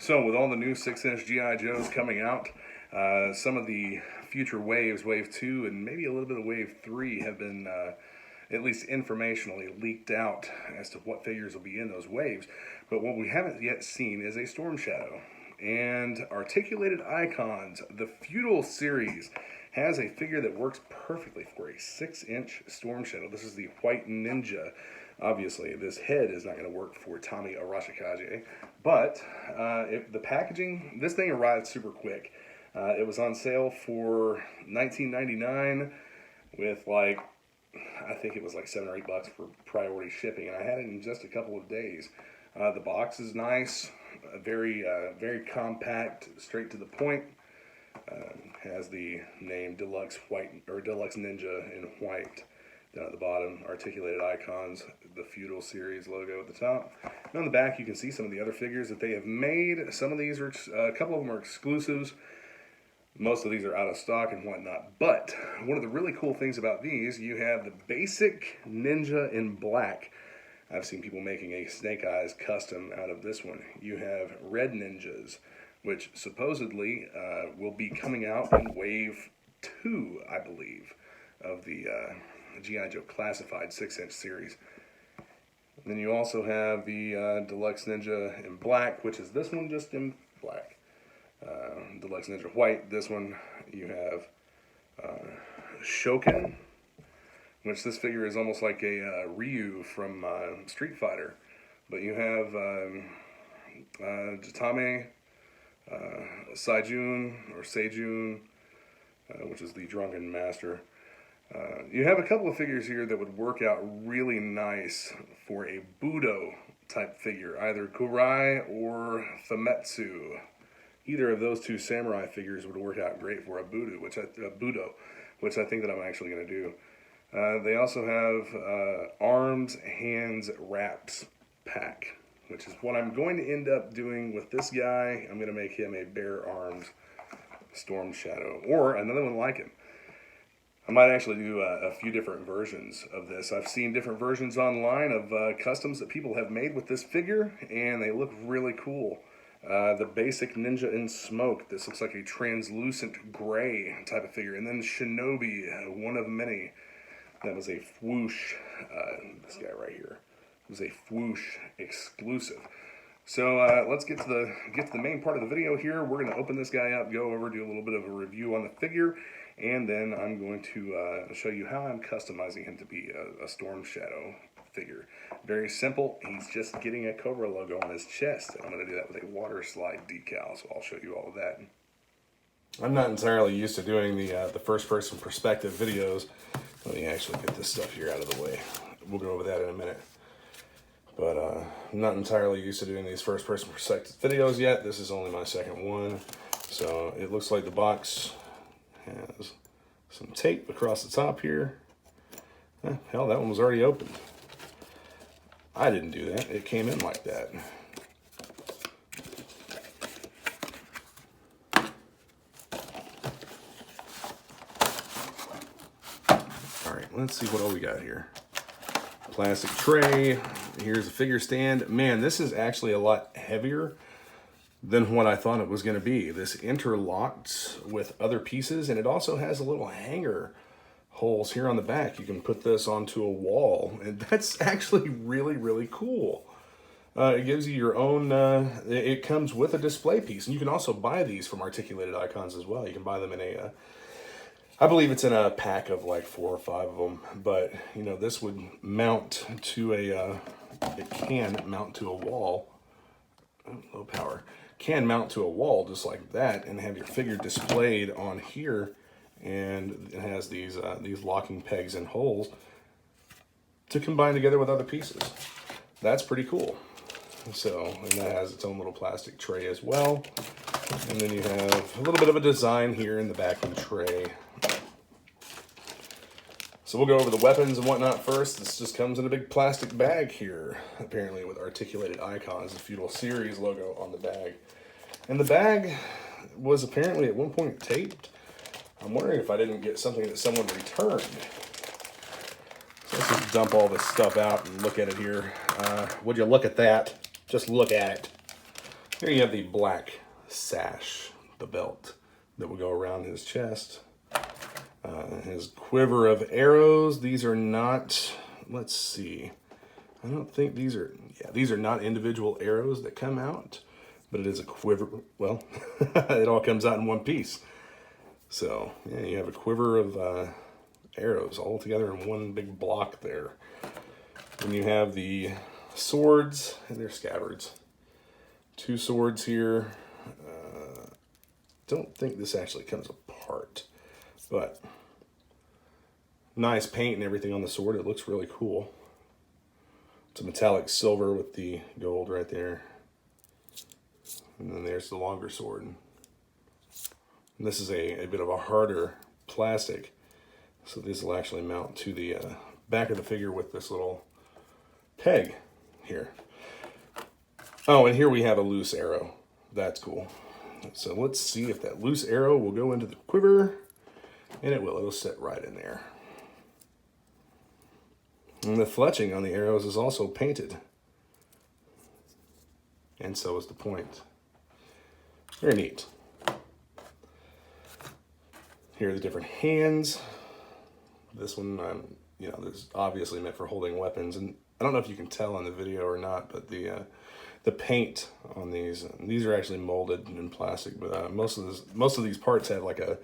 So with all the new 6-inch G.I. Joes coming out, some of the future waves, Wave 2 and maybe a little bit of Wave 3, have been at least informationally leaked out as to what figures will be in those waves. But what we haven't yet seen is a Storm Shadow. And Articulated Icons, the Feudal series, has a figure that works perfectly for a 6-inch Storm Shadow. This is the White Ninja. Obviously, this head is not going to work for Tommy Arashikaze, but the packaging, this thing arrived super quick. It was on sale for $19.99 with like, I think it was like $7 or $8 for priority shipping, and I had it in just a couple of days. The box is nice, very compact, straight to the point. Has the name Deluxe White or Deluxe Ninja in white down at the bottom. Articulated Icons, the Feudal series logo at the top. And on the back, you can see some of the other figures that they have made. Some of these are, a couple of them are exclusives. Most of these are out of stock and whatnot. But one of the really cool things about these, you have the basic Ninja in black. I've seen people making a Snake Eyes custom out of this one. You have Red Ninjas, which supposedly will be coming out in Wave 2, I believe, of the G.I. Joe Classified 6-inch series. And then you also have the Deluxe Ninja in black, which is this one just in black. Deluxe Ninja White, this one you have Shoken, which this figure is almost like a Ryu from Street Fighter. But you have Jitame, Seijun, which is the Drunken Master. You have a couple of figures here that would work out really nice for a Budo type figure, either Kurai or Famitsu. Either of those two samurai figures would work out great for a Budo, which I think that I'm actually going to do. They also have Arms, Hands, Wraps pack, which is what I'm going to end up doing with this guy. I'm going to make him a bare arms Storm Shadow, or another one like him. I might actually do a few different versions of this. I've seen different versions online of customs that people have made with this figure, and they look really cool. The basic Ninja in Smoke. This looks like a translucent gray type of figure. And then Shinobi, one of many. That was a Whoosh, this guy right here. Was a Whoosh exclusive. So let's get to the main part of the video here. We're going to open this guy up, go over, do a little bit of a review on the figure, and then I'm going to show you how I'm customizing him to be a Storm Shadow figure. Very simple. He's just getting a Cobra logo on his chest. I'm going to do that with a water slide decal, so I'll show you all of that. I'm not entirely used to doing the first-person perspective videos. Let me actually get this stuff here out of the way. We'll go over that in a minute. But I'm not entirely used to doing these first-person perspective videos yet. This is only my second one. So it looks like the box has some tape across the top here. Hell, that one was already opened. I didn't do that. It came in like that. Alright, let's see what all we got here. Plastic tray. Here's a figure stand. Man, this is actually a lot heavier than what I thought it was going to be. This interlocks with other pieces, and it also has a little hanger holes here on the back. You can put this onto a wall, and that's actually really, really cool. It gives you your own, it comes with a display piece, and you can also buy these from Articulated Icons as well. You can buy them in a, I believe it's in a pack of like 4 or 5 of them, but you know, this would mount to a, it can mount to a wall, low power, can mount to a wall just like that, and have your figure displayed on here. And it has these locking pegs and holes to combine together with other pieces. That's pretty cool. So, and that has its own little plastic tray as well. And then you have a little bit of a design here in the backing tray. So we'll go over the weapons and whatnot first. This just comes in a big plastic bag here, apparently with Articulated Icons, the Feudal series logo on the bag. And the bag was apparently at one point taped. I'm wondering if I didn't get something that someone returned. So let's just dump all this stuff out and look at it here. Would you look at that? Just look at it. Here you have the black sash, the belt that will go around his chest. His quiver of arrows. These are not, let's see. I don't think these are, yeah, these are not individual arrows that come out, but it is a quiver. Well, it all comes out in one piece. So, yeah, you have a quiver of arrows all together in one big block there. Then you have the swords, and they're scabbards. 2 swords here. Don't think this actually comes apart, but nice paint and everything on the sword. It looks really cool. It's a metallic silver with the gold right there. And then there's the longer sword. And this is a bit of a harder plastic. So this will actually mount to the back of the figure with this little peg here. Oh, and here we have a loose arrow. That's cool. So let's see if that loose arrow will go into the quiver. And it will. It'll sit right in there. And the fletching on the arrows is also painted. And so is the point. Very neat. Here are the different hands. This one, you know, this is obviously meant for holding weapons. And I don't know if you can tell in the video or not, but the paint on these are actually molded in plastic. But most of these parts have like a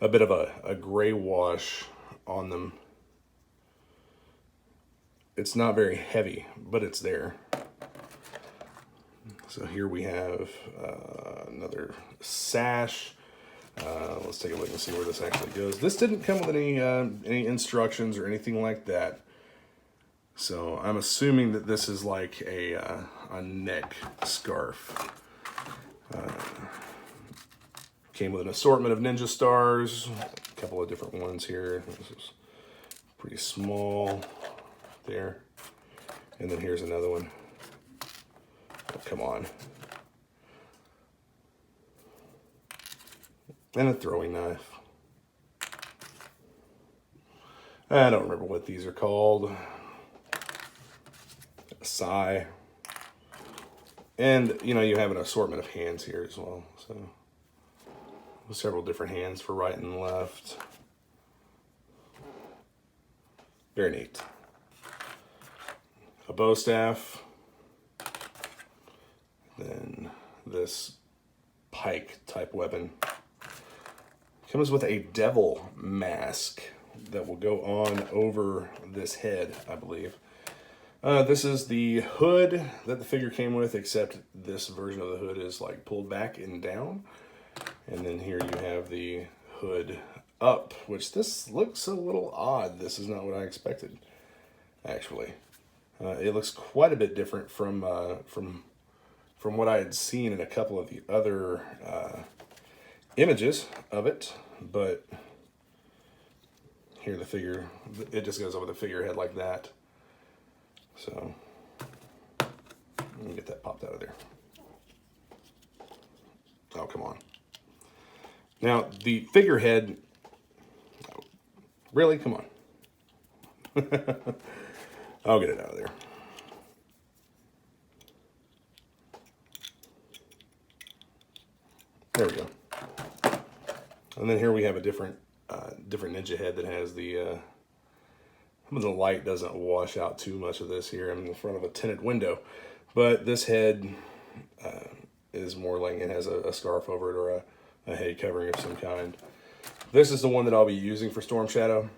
bit of a gray wash on them. It's not very heavy, but it's there. So here we have another sash. Let's take a look and see where this actually goes. This didn't come with any instructions or anything like that. So I'm assuming that this is like a neck scarf. Came with an assortment of ninja stars, a couple of different ones here. This is pretty small there. And then here's another one. Oh, come on. And a throwing knife. I don't remember what these are called. A sai. And, you know, you have an assortment of hands here as well. So, several different hands for right and left. Very neat. A bow staff. Then this pike type weapon. Comes with a devil mask that will go on over this head, I believe. This is the hood that the figure came with, except this version of the hood is like pulled back and down. And then here you have the hood up, which this looks a little odd. This is not what I expected, actually. It looks quite a bit different from what I had seen in a couple of the other images of it, but here the figure, it just goes over the figurehead like that. So let me get that popped out of there. Oh, come on. Now the figurehead, really? Come on. I'll get it out of there. There we go. And then here we have a different ninja head that has the light doesn't wash out too much of this here. I'm in front of a tinted window, but this head is more like it has a scarf over it or a head covering of some kind. This is the one that I'll be using for Storm Shadow.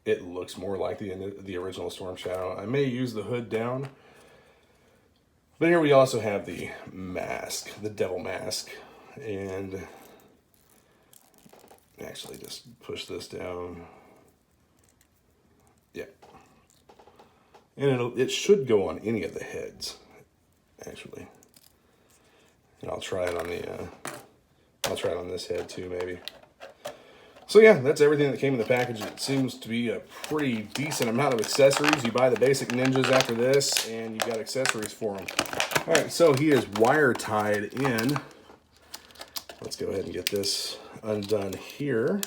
It looks more like the original Storm Shadow. I may use the hood down, but here we also have the mask, the devil mask. And actually just push this down. Yeah. And it should go on any of the heads, actually. And I'll try it on this head too, maybe. So yeah, that's everything that came in the package. It seems to be a pretty decent amount of accessories. You buy the basic ninjas after this, and you've got accessories for them. All right, so he is wire tied in. Let's go ahead and get this undone here.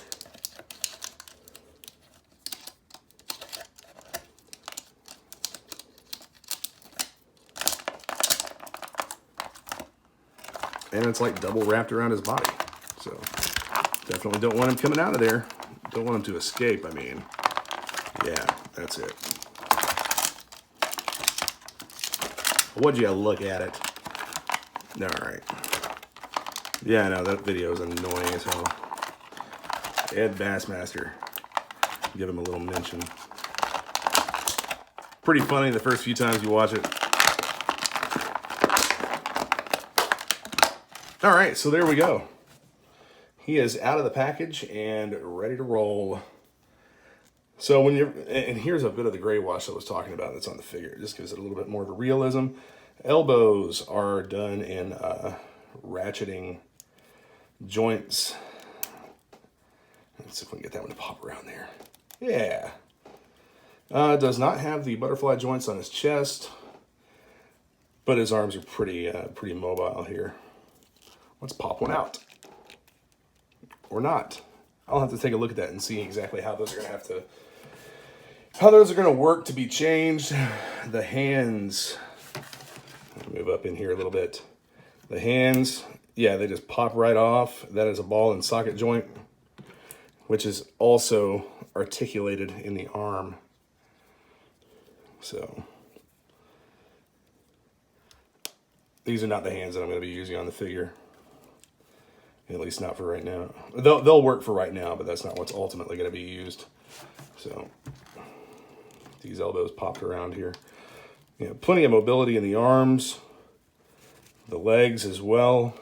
and it's like double wrapped around his body. So definitely don't want him coming out of there. Don't want him to escape, I mean. Yeah, that's it. Would you look at it? All right. Yeah, no, that video is annoying as hell. Ed Bassmaster. Give him a little mention. Pretty funny the first few times you watch it. All right, so there we go. He is out of the package and ready to roll. So when you're, and here's a bit of the gray wash I was talking about that's on the figure. It just gives it a little bit more of a realism. Elbows are done in ratcheting joints. Let's see if we can get that one to pop around there. Yeah. Does not have the butterfly joints on his chest, but his arms are pretty mobile here. Let's pop one out. Or not. I'll have to take a look at that and see exactly how those are going to have to, how those are going to work to be changed. The hands, move up in here a little bit. The hands, yeah, they just pop right off. That is a ball and socket joint, which is also articulated in the arm. So these are not the hands that I'm going to be using on the figure. At least not for right now. They'll work for right now, but that's not what's ultimately going to be used. So these elbows popped around here. You know, plenty of mobility in the arms, the legs as well.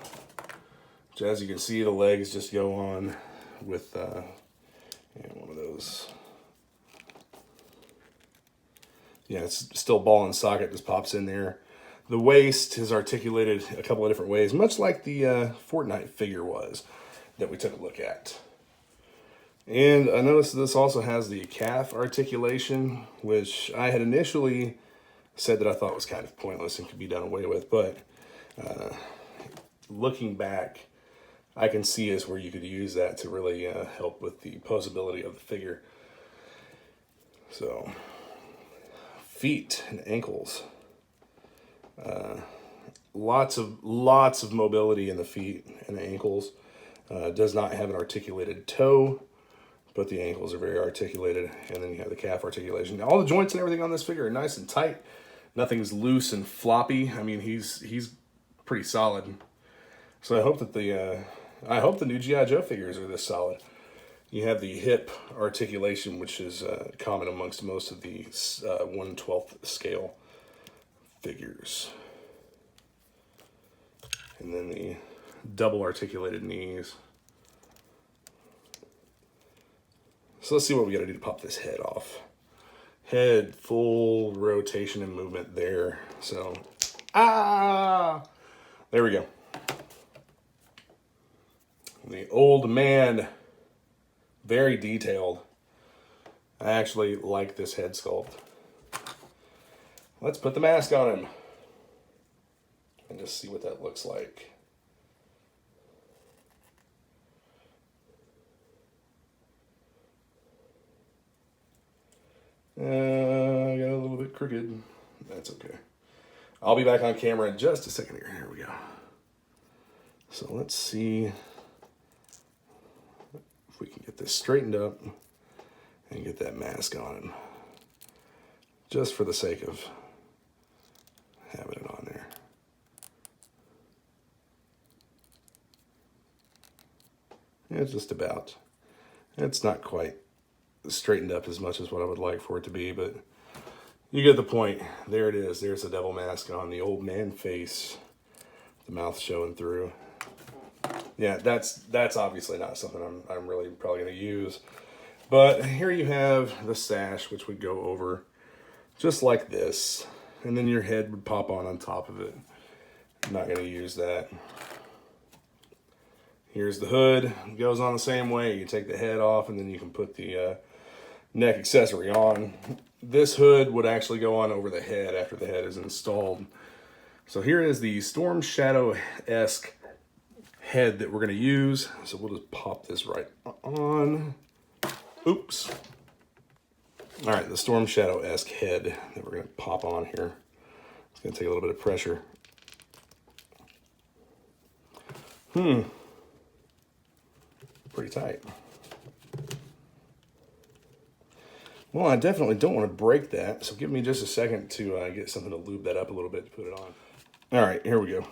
Which, as you can see, the legs just go on with one of those. Yeah, it's still ball and socket, just pops in there. The waist is articulated a couple of different ways, much like the Fortnite figure was that we took a look at. And I noticed this also has the calf articulation, which I had initially said that I thought was kind of pointless and could be done away with. But looking back, I can see is where you could use that to really help with the posability of the figure. So, feet and ankles. Lots of mobility in the feet and the ankles. Does not have an articulated toe, but the ankles are very articulated. And then you have the calf articulation. Now, all the joints and everything on this figure are nice and tight. Nothing's loose and floppy. I mean, he's pretty solid. So I hope that the new G.I. Joe figures are this solid. You have the hip articulation, which is common amongst most of the 1/12 scale figures. And then the double articulated knees. So let's see what we got to do to pop this head off. Head, full rotation and movement there. So, there we go. The old man, very detailed. I actually like this head sculpt. Let's put the mask on him and just see what that looks like. I got a little bit crooked. That's okay. I'll be back on camera in just a second here. Here we go. So let's see if we can get this straightened up and get that mask on him. Just for the sake of having it on there. It's just about. It's not quite straightened up as much as what I would like for it to be, but you get the point. There it is. There's the devil mask on the old man face. The mouth showing through. Yeah, that's obviously not something I'm really probably going to use. But here you have the sash, which would go over just like this. And then your head would pop on top of it. I'm not going to use that. Here's the hood. It goes on the same way. You take the head off and then you can put the neck accessory on. This hood would actually go on over the head after the head is installed. So here is the Storm Shadow-esque head that we're going to use. So we'll just pop this right on. Oops. All right, the Storm Shadow-esque head that we're going to pop on here. It's going to take a little bit of pressure. Pretty tight. Well, I definitely don't want to break that, so give me just a second to get something to lube that up a little bit to put it on. All right, here we go.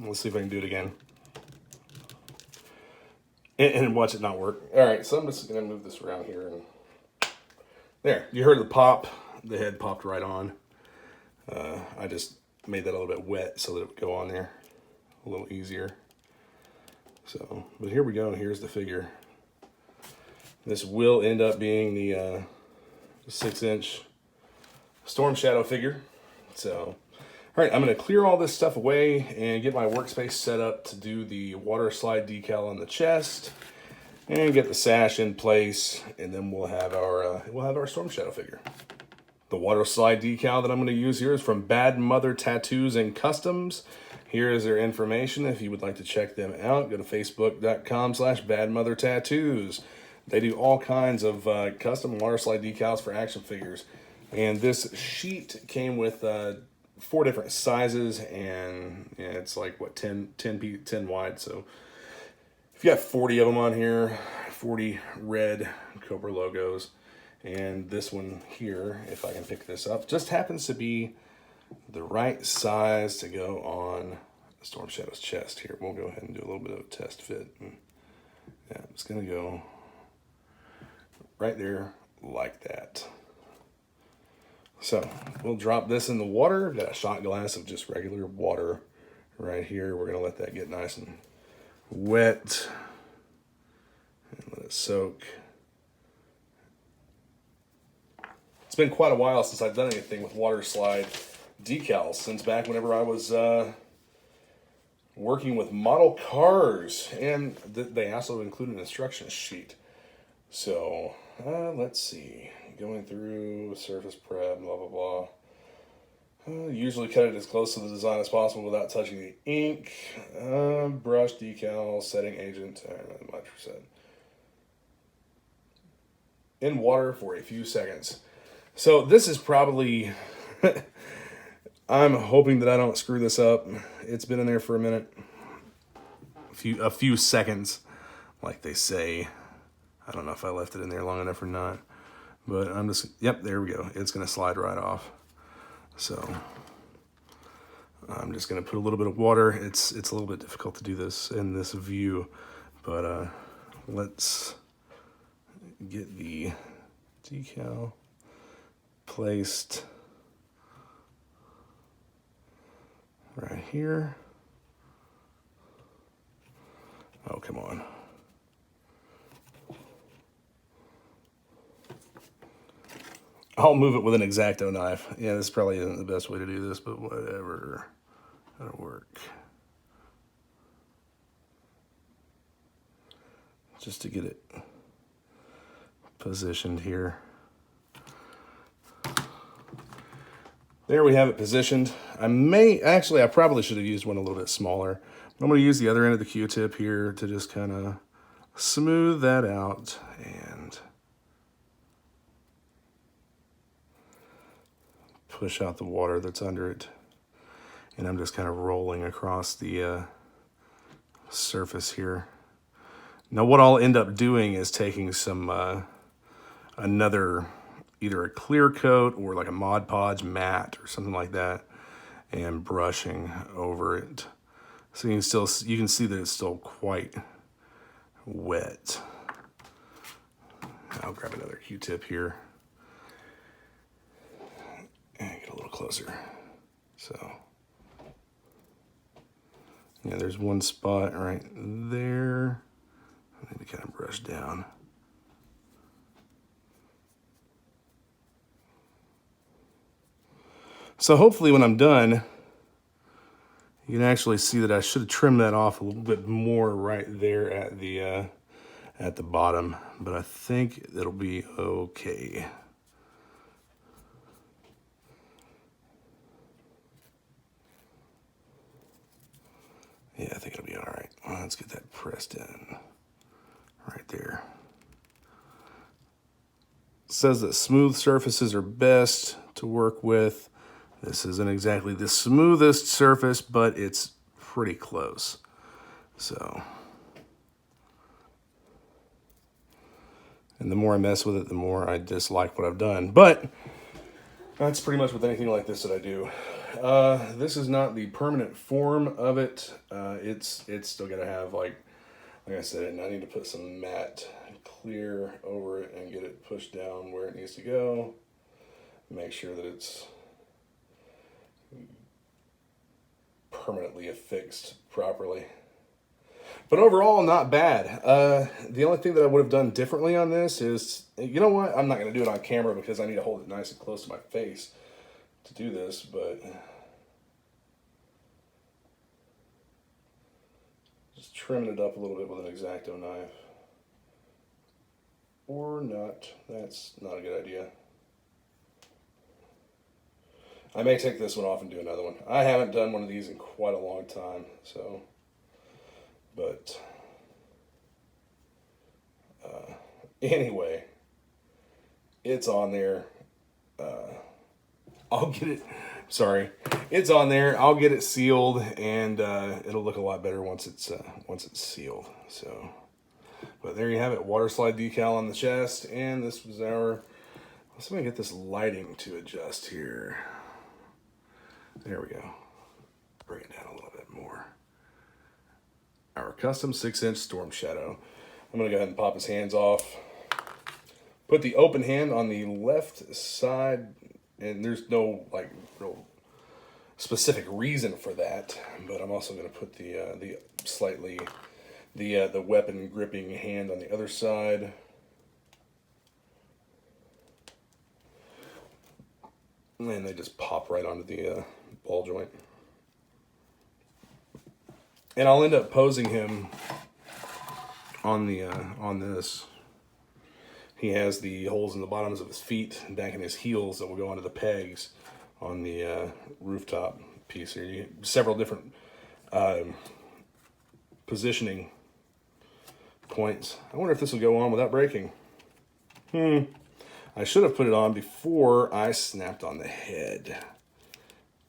Let's see if I can do it again. And watch it not work. All right, so I'm just going to move this around here. And there, you heard the pop. The head popped right on. I just made that a little bit wet so that it would go on there a little easier. So, but here we go. Here's the figure. This will end up being the 6-inch Storm Shadow figure. So, all right, I'm going to clear all this stuff away and get my workspace set up to do the water slide decal on the chest and get the sash in place, and then we'll have our Storm Shadow figure. The water slide decal that I'm going to use here is from Bad Mother Tattoos and Customs. Here is their information. If you would like to check them out, go to facebook.com/badmothertattoos. They do all kinds of custom water slide decals for action figures. And this sheet came with 4 different sizes, and yeah, it's like, what, 10 wide. So if you got 40 of them on here, 40 red Cobra logos. And this one here, if I can pick this up, just happens to be the right size to go on Storm Shadow's chest here. We'll go ahead and do a little bit of a test fit. And yeah, it's going to go right there like that. So we'll drop this in the water. Got a shot glass of just regular water right here. We're going to let that get nice and wet and let it soak. It's been quite a while since I've done anything with water slide decals, since back whenever I was working with model cars, and they also include an instruction sheet. So let's see, going through surface prep, blah blah blah. Usually cut it as close to the design as possible without touching the ink. Brush, decal, setting agent, much said. In water for a few seconds. So this is probably, I'm hoping that I don't screw this up. It's been in there for a minute, a few seconds, like they say. I don't know if I left it in there long enough or not, but I'm just, yep, there we go. It's gonna slide right off. So I'm just gonna put a little bit of water. It's a little bit difficult to do this in this view, but let's get the decal placed right here. Oh, come on. I'll move it with an X-Acto knife. Yeah, this probably isn't the best way to do this, but whatever. That'll work. Just to get it positioned here. There we have it positioned. I probably should have used one a little bit smaller. I'm going to use the other end of the Q-tip here to just kind of smooth that out and push out the water that's under it. And I'm just kind of rolling across the surface here. Now what I'll end up doing is taking some another, either a clear coat or like a Mod Podge matte or something like that, and brushing over it. So you can see that it's still quite wet. I'll grab another Q-tip here and get a little closer. So yeah, there's one spot right there. I need to kind of brush down. So hopefully when I'm done, you can actually see that I should have trimmed that off a little bit more right there at the bottom, but I think it'll be okay. Yeah, I think it'll be all right. Well, let's get that pressed in right there. It says that smooth surfaces are best to work with. This isn't exactly the smoothest surface, but it's pretty close. So, and the more I mess with it, the more I dislike what I've done. But that's pretty much with anything like this that I do. This is not the permanent form of it. It's still got to have, like I said, I need to put some matte clear over it and get it pushed down where it needs to go. Make sure that it's permanently affixed properly. But overall, not bad. The only thing that I would have done differently on this is, you know what? I'm not going to do it on camera because I need to hold it nice and close to my face to do this, but just trimming it up a little bit with an X-Acto knife. Or not. That's not a good idea. I may take this one off and do another one. I haven't done one of these in quite a long time, so, but anyway, it's on there. I'll get it, it's on there. I'll get it sealed, and it'll look a lot better once it's sealed. So, but there you have it, water slide decal on the chest, and this was our, let's see if I can get this lighting to adjust here. There we go. Bring it down a little bit more. Our custom 6-inch Storm Shadow. I'm going to go ahead and pop his hands off. Put the open hand on the left side, and there's no like real specific reason for that, but I'm also going to put the weapon gripping hand on the other side. And they just pop right onto the ball joint. And I'll end up posing him on the on this. He has the holes in the bottoms of his feet and back in his heels that will go onto the pegs on the rooftop piece here. You have several different positioning points. I wonder if this will go on without breaking. I should have put it on before I snapped on the head.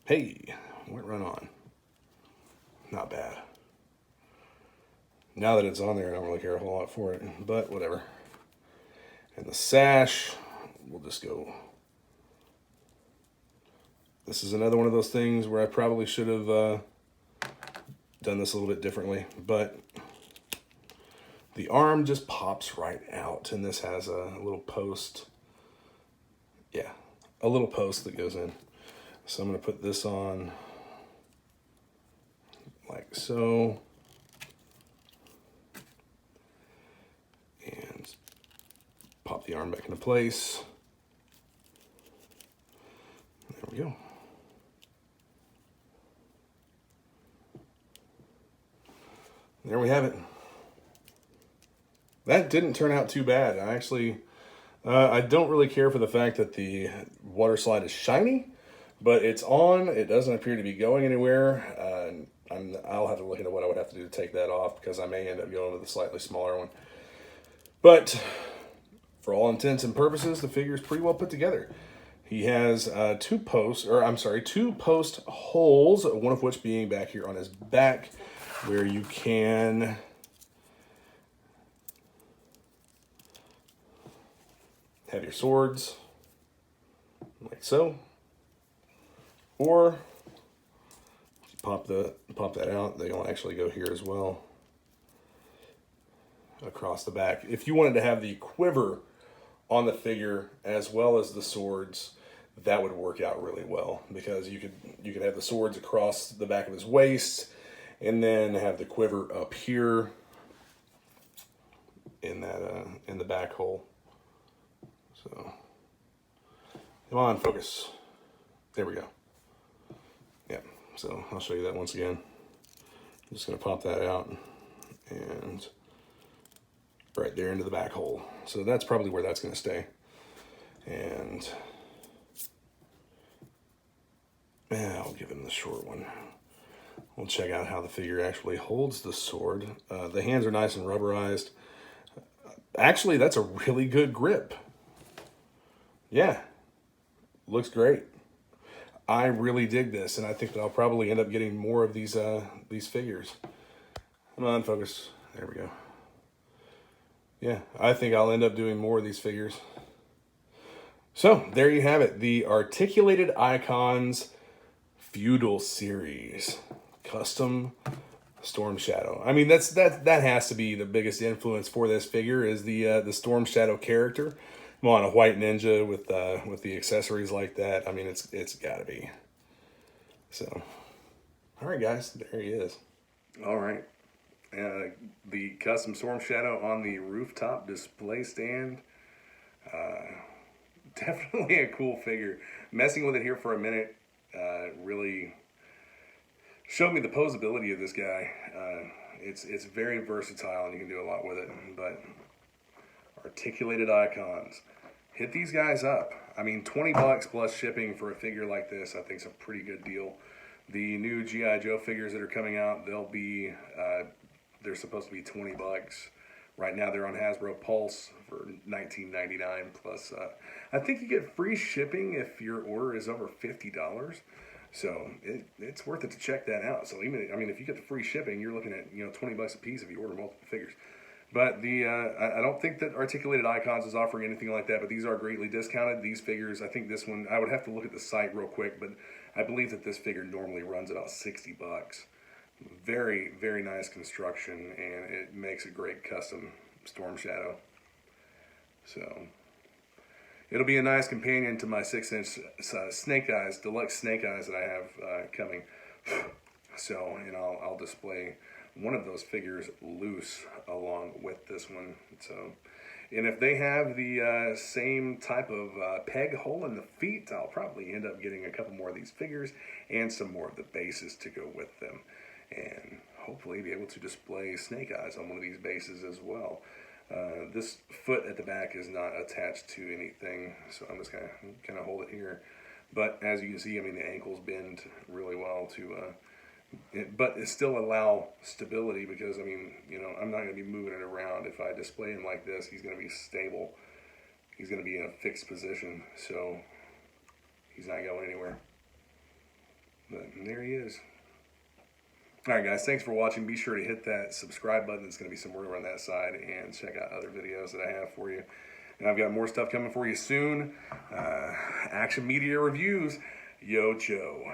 Hey, went right on. Not bad. Now that it's on there, I don't really care a whole lot for it, but whatever. And the sash, we'll just go. This is another one of those things where I probably should have done this a little bit differently, but the arm just pops right out, and this has a little post. Yeah, a little post that goes in. So I'm going to put this on like so. And pop the arm back into place. There we go. There we have it. That didn't turn out too bad. I don't really care for the fact that the water slide is shiny, but it's on. It doesn't appear to be going anywhere. I'll have to look into what I would have to do to take that off, because I may end up going with a slightly smaller one. But for all intents and purposes, the figure is pretty well put together. He has two post holes, one of which being back here on his back, where you can have your swords, like so, or pop that out, they'll actually go here as well, across the back. If you wanted to have the quiver on the figure as well as the swords, that would work out really well, because you could have the swords across the back of his waist, and then have the quiver up here in that in the back hole. So, come on, focus. There we go. Yeah, so I'll show you that once again. I'm just going to pop that out and right there into the back hole. So that's probably where that's going to stay. And I'll give him the short one. We'll check out how the figure actually holds the sword. The hands are nice and rubberized. Actually, that's a really good grip. Yeah, looks great. I really dig this, and I think that I'll probably end up getting more of these figures. Come on, focus. There we go. Yeah, I think I'll end up doing more of these figures. So, there you have it. The Articulated Icons Feudal Series. Custom Storm Shadow. I mean, that has to be the biggest influence for this figure is the Storm Shadow character. I'm on a white ninja with the accessories like that. I mean, it's got to be. So, all right, guys, there he is. All right, the custom Storm Shadow on the rooftop display stand. Definitely a cool figure. Messing with it here for a minute really showed me the posability of this guy. It's very versatile and you can do a lot with it. But Articulated Icons, hit these guys up. I mean, $20 plus shipping for a figure like this, I think is a pretty good deal. The new G.I. Joe figures that are coming out, they're supposed to be $20. Right now they're on Hasbro Pulse for $19.99 plus. I think you get free shipping if your order is over $50. So it's worth it to check that out. So even, I mean, if you get the free shipping, you're looking at, $20 a piece if you order multiple figures. But I don't think that Articulated Icons is offering anything like that, but these are greatly discounted. These figures, I think this one, I would have to look at the site real quick, but I believe that this figure normally runs about $60. Very, very nice construction, and it makes a great custom Storm Shadow. So it'll be a nice companion to my 6-inch Snake Eyes, Deluxe Snake Eyes that I have coming. So, and I'll display one of those figures loose along with this one. So, and if they have the same type of peg hole in the feet, I'll probably end up getting a couple more of these figures and some more of the bases to go with them. And hopefully be able to display Snake Eyes on one of these bases as well. This foot at the back is not attached to anything, so I'm just gonna kind of hold it here. But as you can see, I mean, the ankles bend really well but it still allow stability because, I mean, I'm not going to be moving it around. If I display him like this, he's going to be stable. He's going to be in a fixed position, so he's not going anywhere. But there he is. All right, guys, thanks for watching. Be sure to hit that subscribe button. There's going to be some more on that side, and check out other videos that I have for you. And I've got more stuff coming for you soon. Action Media Reviews. Yo, Joe.